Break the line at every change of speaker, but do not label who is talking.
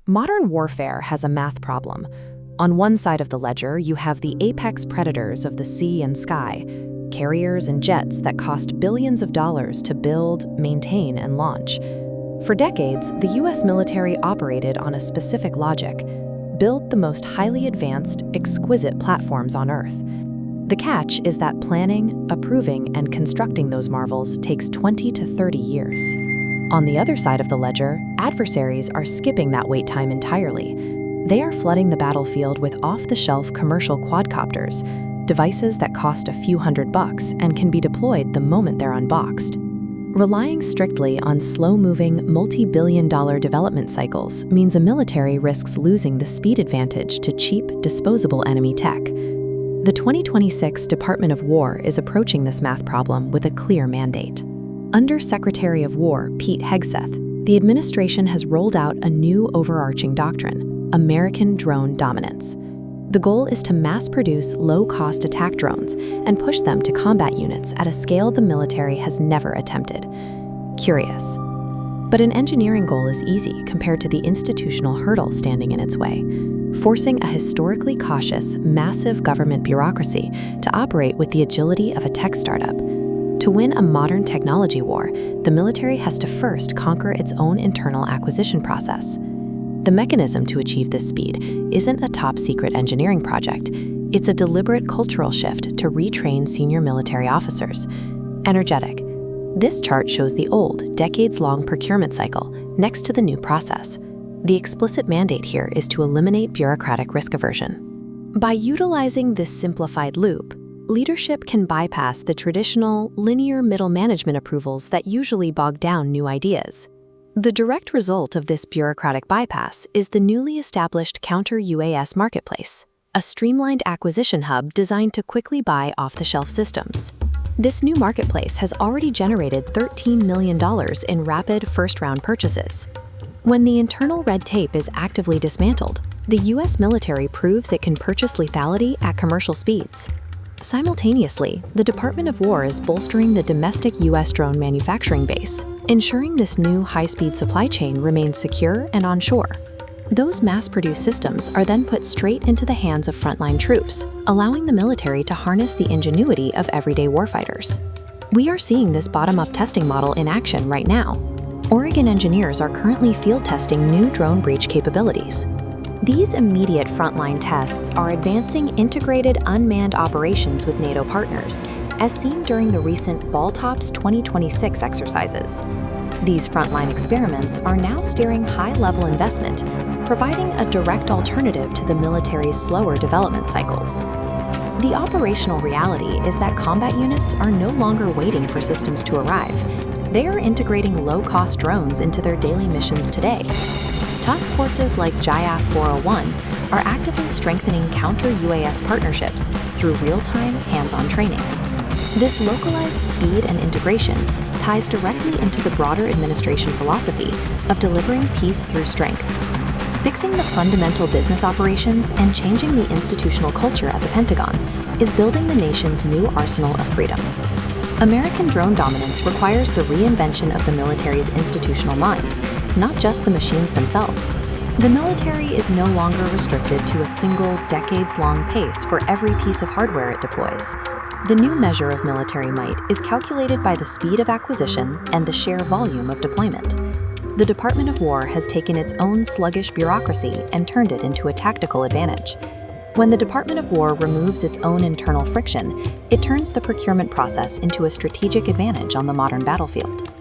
Modern warfare has a math problem. On one side of the ledger, you have the apex predators of the sea and sky, carriers and jets that cost billions of dollars to build, maintain, and launch. For decades, the US military operated on a specific logic: build the most highly advanced, exquisite platforms on Earth. The catch is that planning, approving, and constructing those marvels takes 20 to 30 years. On the other side of the ledger, adversaries are skipping that wait time entirely. They are flooding the battlefield with off-the-shelf commercial quadcopters, devices that cost a few $100 and can be deployed the moment they're unboxed. Relying strictly on slow-moving, multi-billion-dollar development cycles means a military risks losing the speed advantage to cheap, disposable enemy tech. The 2026 Department of War is approaching this math problem with a clear mandate. Under Secretary of War Pete Hegseth, the administration has rolled out a new overarching doctrine: American drone dominance. The goal is to mass-produce low-cost attack drones and push them to combat units at a scale the military has never attempted. Curious. But an engineering goal is easy compared to the institutional hurdle standing in its way, forcing a historically cautious, massive government bureaucracy to operate with the agility of a tech startup. To win a modern technology war, the military has to first conquer its own internal acquisition process. The mechanism to achieve this speed isn't a top-secret engineering project. It's a deliberate cultural shift to retrain senior military officers. Energetic. This chart shows the old, decades-long procurement cycle next to the new process. The explicit mandate here is to eliminate bureaucratic risk aversion. By utilizing this simplified loop, leadership can bypass the traditional, linear middle management approvals that usually bog down new ideas. The direct result of this bureaucratic bypass is the newly established counter-UAS marketplace, a streamlined acquisition hub designed to quickly buy off-the-shelf systems. This new marketplace has already generated $13 million in rapid first-round purchases. When the internal red tape is actively dismantled, the US military proves it can purchase lethality at commercial speeds. Simultaneously, the Department of War is bolstering the domestic US drone manufacturing base, ensuring this new high-speed supply chain remains secure and onshore. Those mass-produced systems are then put straight into the hands of frontline troops, allowing the military to harness the ingenuity of everyday warfighters. We are seeing this bottom-up testing model in action right now. Oregon engineers are currently field testing new drone breach capabilities. These immediate frontline tests are advancing integrated unmanned operations with NATO partners, as seen during the recent BALTOPS 2026 exercises. These frontline experiments are now steering high-level investment, providing a direct alternative to the military's slower development cycles. The operational reality is that combat units are no longer waiting for systems to arrive. They are integrating low-cost drones into their daily missions today. Task forces like JIAF 401 are actively strengthening counter-UAS partnerships through real-time, hands-on training. This localized speed and integration ties directly into the broader administration philosophy of delivering peace through strength. Fixing the fundamental business operations and changing the institutional culture at the Pentagon is building the nation's new arsenal of freedom. American drone dominance requires the reinvention of the military's institutional mind, not just the machines themselves. The military is no longer restricted to a single, decades-long pace for every piece of hardware it deploys. The new measure of military might is calculated by the speed of acquisition and the sheer volume of deployment. The Department of War has taken its own sluggish bureaucracy and turned it into a tactical advantage. When the Department of War removes its own internal friction, it turns the procurement process into a strategic advantage on the modern battlefield.